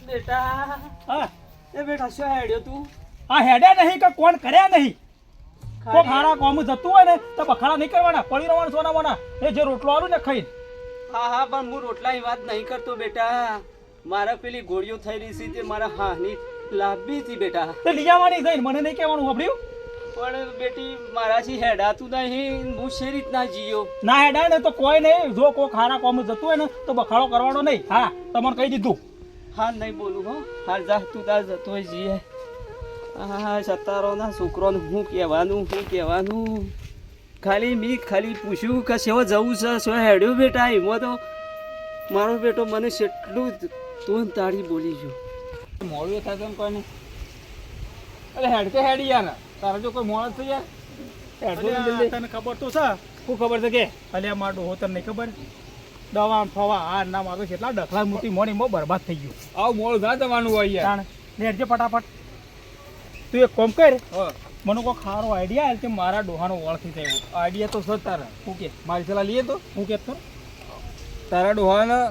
બેટા હા એ બેટા શું હેડ્યો તું? આ હેડ્યા નહીં કે કોણ કર્યા નહીં કોક હારા કોમ જતું હોય ને તો બખાડા નહીં કરવાના પડી રહેવાનું સોના મોના એ જે રોટલો આલું ને ખાઈને હા હા પણ હું રોટલાની વાત નહીં કરતો બેટા. મારા પેલી ગોળીઓ થઈ રહી છે તે મારા હાની લાંબી હતી બેટા. તે લઈ આવવાની થઈને મને નહીં કહેવાનું સાંભળ્યું પણ બેટી મારાથી હેડાતું નહીં. હું શી રીતના જીયો? ના હેડાય ને તો કોઈ નહીં જો કોક હારા કોમ જતું હોય ને તો બખાડો કરવાનો નહીં હા તમને કહી દીધું હા નહીં બોલું હો. હાલ જા તું તાર જતો હોય જીએ. હા સતારોના છોકરોને શું કહેવાનું ખાલી પૂછ્યું કે શેવો જવું છે શું હેડ્યો બેટા. એમાં તો મારો બેટો મને કેટલું તું તાળી બોલી ગયો. મોડું થાય તો કોઈ નહીં અરે હેડ કે હેડી યાર તારા જો કોઈ મોડ થઈ યાર તને ખબર તો છે શું ખબર છે કે અલ્યા માટો હો તને નહીં ખબર દવા ફવા આ ના મારો કેટલા ડખલા મૂકી મોની મો બરબાદ થઈ ગયું આવું મોડું ના જવાનું હોય યાર નેડજે ફટાફટ તું એક કોમ કર મને કોઈ ખારો આઈડિયા આવે તે મારા ડોહાનો ઓળખી જાય આઈડિયા તો સર તારા હું કે મારી સલાહ લઈએ તો હું કે તારા ડોહાના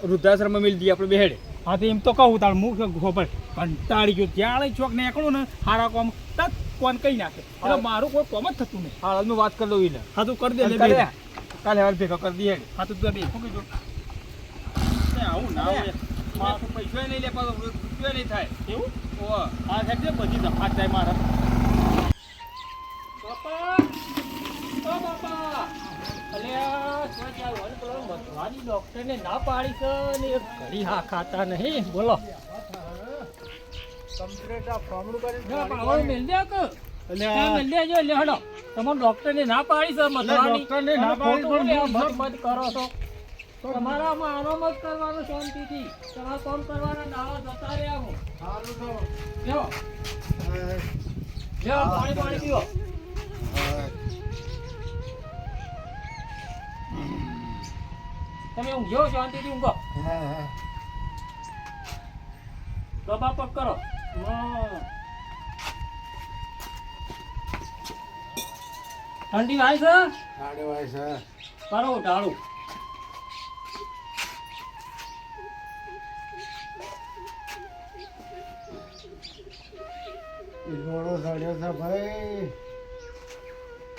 વૃદ્ધાશ્રમમાં મિલ દઈએ આપણે બેહેડે હા તો એમ તો કહું તાર મુખ ખબર કંટાળી ગયો જ્યાં ચોક નીકળું ને હારા કોમ તત કોણ કઈ નાખે એટલે મારું કોઈ કોમ જ થતું નહીં હાલ મેં વાત કરી લઉં એટલે હા તું કરી દે કાલે હાલ ભેગા કરી દઈએ હા તું દે શું કીધું આવું ના મારું પૈસા નહીં લે પાછો રૂપિયા નહીં થાય એવું ઓ આ સાહેબ બધી દફાત જાય મારા બાપા ઓ બાપા અલ્યા શું ચાલ વળી પેલો મધવાની ડોક્ટરને ના પાડી છે ને એક ઘડી હા ખાતા નહીં બોલો કમ્પ્લીટ આ ફોર્મનું કરી પાવર મેલ દે કે અલ્યા મેલ દે જો લે હડો તમારો ડોક્ટરને ના પાડી છે મધવાની ડોક્ટરને ના પાડી મત કરો છો તમારામાં આરામ જ કરવાનો શાંતિથી તમારે કામ કરવાના દાવા જતા રહ્યા હું સારું તો લ્યો લ્યો પાણી પીવો તમે ઊંઘ્યો શાંતિથી ઊંઘો દબા પગ કરો ઠંડી વાય છે કરો ઢાળું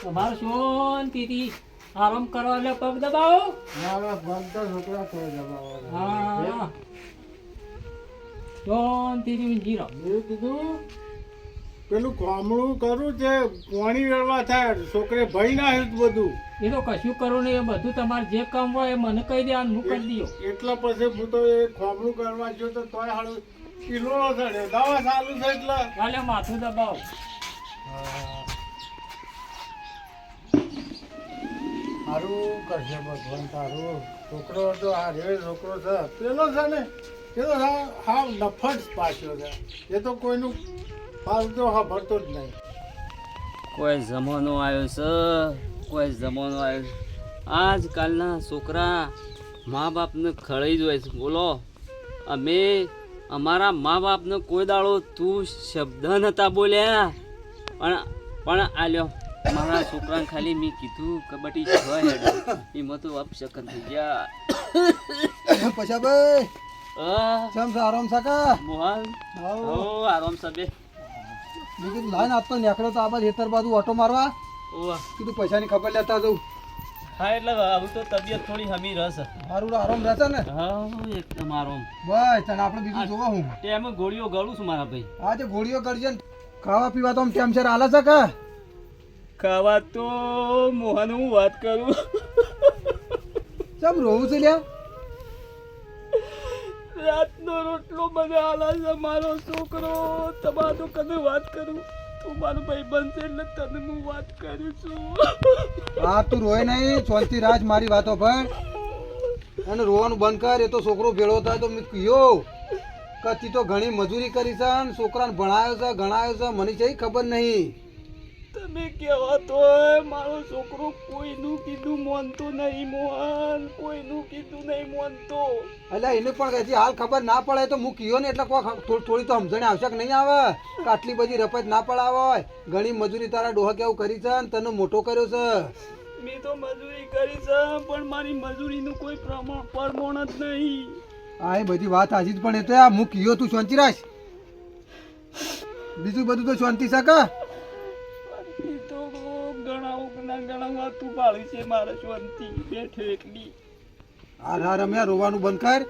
તમારે શાંતિથી આરામ કરવા એટલે પગ દબાવો હા શાંતિથી ઊંઘી રહો કીધું પેલું કોમળું કરું છે પાણી વેળવા થાય છોકરે ભય ના બધું એ તો કશું કરું નહીં એ બધું તમારે જે કામ હોય એ મને કહી દે હું કરી દઉં એટલા પછી હું તો એ ખોમળું કરવા ગયો તો તોય હાલું કિલો ચડ્યો દવા ચાલુ છે એટલે હાલે માથું દબાવો સારું કરશે ભગવાન તારું છોકરો તો આ રે છોકરો છે પેલો છે ને એ તો હા નફટ પાછો છે એ તો કોઈનું ફાલ તો હા ભરતો જ નહીં. કોઈ જમાનો આવ્યો છે આજકાલના છોકરા મા બાપને ખળી જ હોય છે. બોલો અમે અમારા મા બાપને કોઈ દાડો તું શબ્દ નતા બોલ્યા પણ આલ્યો મારા છોકરાને ખાલી મેં કીધું કબડ્ડી છ હેડો એમાં તો અપશકન થઈ ગયા. પછા ભાઈ કેમ છે આરામ સાકા મોહન હો આરામ સબે બીજું લાઈન આપતો નીકળ્યો તો આ બાજુ હેતર બાજુ ઓટો મારવા ઓવા કીધું પૈસાની ખબર લેતા જવું. હા એટલે હવે તો તબિયત થોડી હમી રહેશે. મારું આરામ રહેશે ને હા એકદમ આરામ બસ તને આપણે બીજું જોવા હું ટેમ ગોળીઓ ગળું છું મારા ભાઈ. આજે ગોળીઓ કરજે ને ખાવા પીવા તો આમ ટેમસર હાલે છે કે ખાવા તો મોહન હું વાત કરું ચમ રોવું છે લ્યા રાતનો રોટલો મને હાલા છે મારો છોકરો. તમારું કને વાત કરું તું મારો ભાઈ બનશે એટલે તને હું વાત કરું છું. હા તું રોય નહીં શાંતિ રાજ મારી વાતો પર અને રોવાનું બંધ કર. એ તો છોકરો ભેળો થાય તો મેં કયો કચ્છી તો ઘણી મજૂરી કરી છે અને છોકરાને ભણાયો છે ગણાયો છે મને કઈ ખબર નહીં. તમે કહેવા તો મારો છોકરો કોઈનું કીધું માનતો નહીં મોહન કોઈનું કીધું નહીં માનતો. એટલે એને પણ હજી હાલ ખબર ના પડે તો હું કયો ને એટલે થોડી તો સમજણ આવશે કે નહીં આવે કે આટલી બધી રપત ના પડાવે. ઘણી મજૂરી તારા ડોહા કેવું કરી છે ને તને મોટો કર્યો છે. મેં તો મજૂરી કરી છે પણ મારી મજૂરીનું કોઈ પ્રમાણ જ નહીં. આ એ બધી વાત હાજી જ, પણ એ તો આ હું કયો તું શાંતિ રાખ. બીજું બધું તો શાંતિ શકે. એ તો ઘણા વાતું પાડી છે મારે શાંતિ બેઠો એકલી. હાર અમે રોવાનું બંધ કર,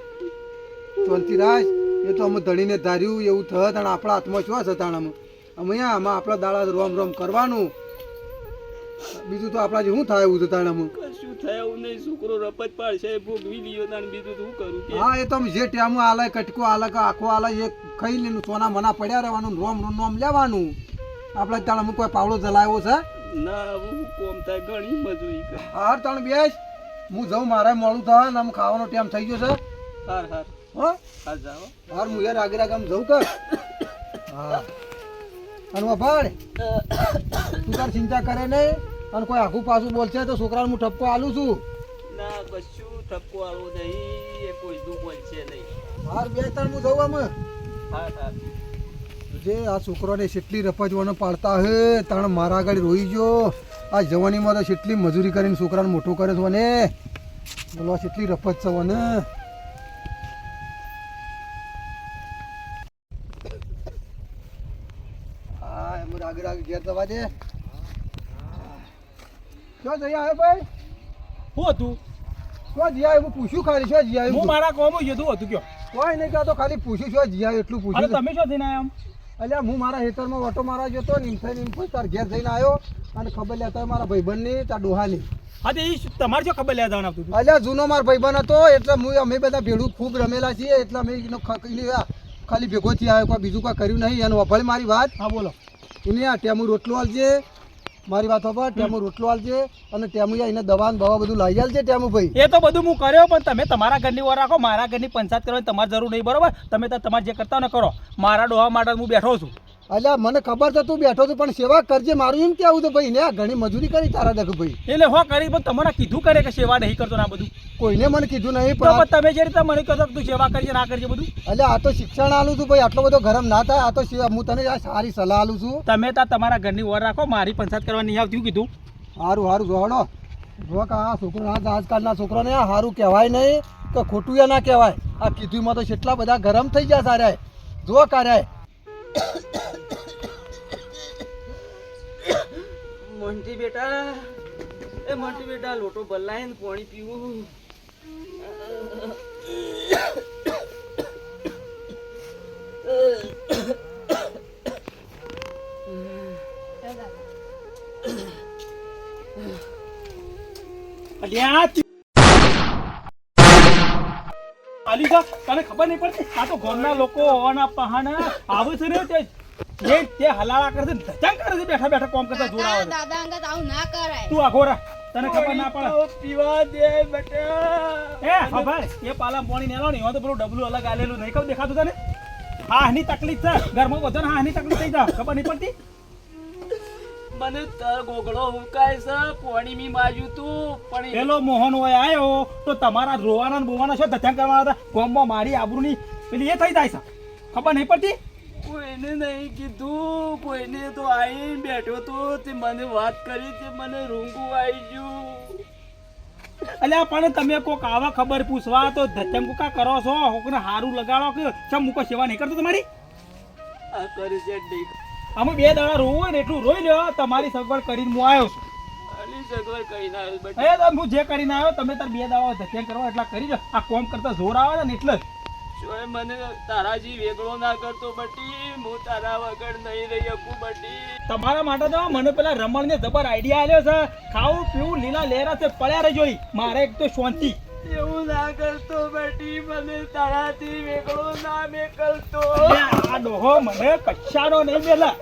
શાંતિ રાખ. એ તો અમે ધણીને ધાર્યું એવું થત અને આપણા હાથમાં શું છે તાણામાં. અમે આમાં આપણા દાડા રોમ રોમ કરવાનું, બીજું તો આપણા જે શું થાય એવું છે તાણામાં. કશું થયું નહીં, છોકરો રપત પાડશે ભોગવી લ્યો તાણ બીજું શું કરું કે. હા એ તો અમે જે ટેમો આલે કટકો આલે કે આખો આલે એ ખાઈ લેનું, સોના મના પડ્યા રહેવાનું, રોમ રોમ નોમ લેવાનું. આપણા તાણામાં કોઈ પાવડો જલાવ્યો છે ના? હું કોમ થાય ઘણી મજૂરી કર. હાર તાણ બેસ, હું જાઉં, મારે મોડું થાય ને આમ ખાવાનો ટાઈમ થઈ ગયો છે. હાર હો હા જાઓ. હાર હું યાર આગળ આમ જઉં કર. હા અને ભાડ તું તાર ચિંતા કરે નહીં, અને કોઈ આખું પાછું બોલશે તો છોકરાને હું ઠપકો આલું છું. ના કશું ઠપકો આવું નહીં, એ કોઈ દુઃખ બોલશે નહીં. હાર બે ત્રણ હું જઉં આમ. હા જે આ છોકરાને કેટલી રપજવાનો પાડતા હે તાણ મારા આગળ રોઈ ગયો. આ જવાનીમાં તો કેટલી મજૂરી કરીને છોકરાને મોટો કરે છે ને, બોલો કેટલી રપજ છે ને. હા એમ આગળ આગળ ઘેર જવા દે. શું જઈ આવ્યો ભાઈ? શું હતું? શું જી આવ્યું પૂછ્યું ખાલી? શું જી હું આવ્યું? મારા કોમું જતું હતું કયો. કોઈ નહીં કહેતો, ખાલી પૂછ્યું શું જી આવ્યું એટલું અરે પૂછ્યું. તમે શું થઈને આમ? અલ્યા હું મારા ખેતરમાં ઓટો મારા જતો નિમફાઈ તાર ઘેર જઈને આવ્યો અને ખબર લેતા મારા ભાઈબંધની તાર ડોહાની. હા તો એ તમારે શું ખબર લેવા જવાનું આવતું? અલ્યા જૂનો મારો ભાઈબંધ હતો એટલે અમે બધા ભેડું ખૂબ રમેલા છીએ, એટલે અમે એનો ખાલી ભેગો થી આવ્યો, કોઈ બીજું કોઈ કર્યું નહીં. એનું વફળ મારી વાત. હા બોલો. એને આ ટેમુ રોટલો આલજે, મારી વાત ખબર, ટેમુ રોટલો આલજે અને ટેમુ એને દવા ને બવા બધું લઈ આલજે ટેમુ ભાઈ. એ તો બધું હું કર્યો, પણ તમે તમારા ઘરની વાર રાખો, મારા ઘરની પંચાયત કરવાની તમારે જરૂર નહીં, બરોબર? તમે તો તમારે જે કરતા ને કરો, મારા ડોહા માટે હું બેઠો છું. અલ્યા મને ખબર છે તું બેઠો છું, પણ સેવા કરજે મારું એમ કેવું તો ભાઈ. ને ઘણી મજૂરી કરી તારા દખ ભાઈ. એટલે હો કરી, પણ તમને કીધું કરે કે સેવા નહીં કરતો ના બધું. કોઈને મને કીધું નહીં, તો પણ તમે જે રીતે મને કહો છો કે તું સેવા કરજે ના કરજે બધું. અલ્યા આ તો શિક્ષણ આલું છું ભાઈ, આટલો બધો ગરમ ના થાય. આ તો હું તને આ સારી સલાહ આલું છું. તમે તો તમારા ઘરની વાર રાખો, મારી પંચાયત કરવાની નહીં આવતી કીધું. સારું સારું જોડો જો કે આ છોકરો આજકાલના છોકરાને આ સારું કહેવાય નહીં કે ખોટું એ ના કહેવાય. આ કીધુંમાં તો કેટલા બધા ગરમ થઈ ગયા સારા જો કાર્ય. મોન્ટી બેટા, એ મોન્ટી બેટા, લોટો બદલાય ને પાણી પીવું. આલી જા, તને ખબર નહીં પડતી? આ તો ગામના લોકો હોવાના પહાણા આવે છે ને, તે હલાળા કરે છે, ધચાંગ કરે છે, બેઠા બેઠા કામ કરતા જોર આવે છે. દાદા અંગત આવું ના કરાય. તું આગો રા, તને ખબર ના પડે. પીવા દે બેટા. એ હા ભાઈ, એ પાલા પાણી નેલો ને, તો પેલું ડબલું અલગ આલેલું નહીં ખબર દેખાતું તને? હાની તકલીફ છે ઘરમાં, બધો ને હાની તકલીફ થઈ જાય, ખબર નહીં પડતી? મને તર ગોગળો હુકાય છે, પાણી મી માજ્યું તું પણ પેલો મોહન હોય આવ્યો તો તમારા રોવાના ને બોવાના શું ધચાંગ કરવાના હતા? ગામમાં મારી આબરૂની પેલી એ થઈ જાય છે, ખબર નહીં પડતી? કોઈને નહીં કીધું, કોઈને તો આવીને બેઠો તો તે મને વાત કરી, તે મને રૂંગું આવી ગયું. અલ્યા પણ તમે કોક આવા ખબર પૂછવા તો ધચમ કુકા કરો છો, કોકને હારું લગાડો કે ચમ મૂકો સેવા નહીં કરતો તમારી? આ કરી છે નહીં. અમે 2 દાડા રોવું હોય ને એટલું રોઈ લ્યો, તમારી સગવડ કરીને હું આવ્યો છું. અલી સગવડ કઈ ના આવ્યું બેટા. એ તો હું જે કરીને આવ્યો, તમે તાર 2 દાડા ધચમ કરવા એટલા કરી લો. આ કોમ કરતા જોર આવે ને એટલે જ. શોએ મને તારાજી વેગળો ના કરતો બટી, હું તારા વગર નહીં રહી શકું બટી. તમારા માટે તો મને પેલા રમણ ને જબર આઈડિયા આવ્યો છે, ખાવું પીવું લીલા લેરા છે પડ્યા રહેજો. મારે એક તો શાંતિ. એવું ના કરતો બટી, મને તારાથી વેગળો ના મેકલતો. આ ડોહો મને કચ્છાનો નહીં મેલા.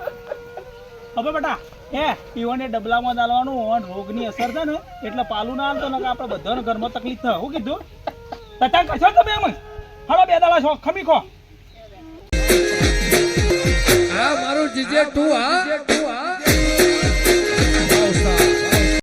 હવે બેટા હે પીવાને ડબલામાં ચાલવાનું, રોગની અસર છે ને એટલે પાલું ના હાલતો, ને આપણે બધાને ઘરમાં તકલીફ થાય. હું કીધું તતા કશો તમે એમ જ હાલો 2 દાડા છો ખમી ખો. હા મારું જીજે તું હા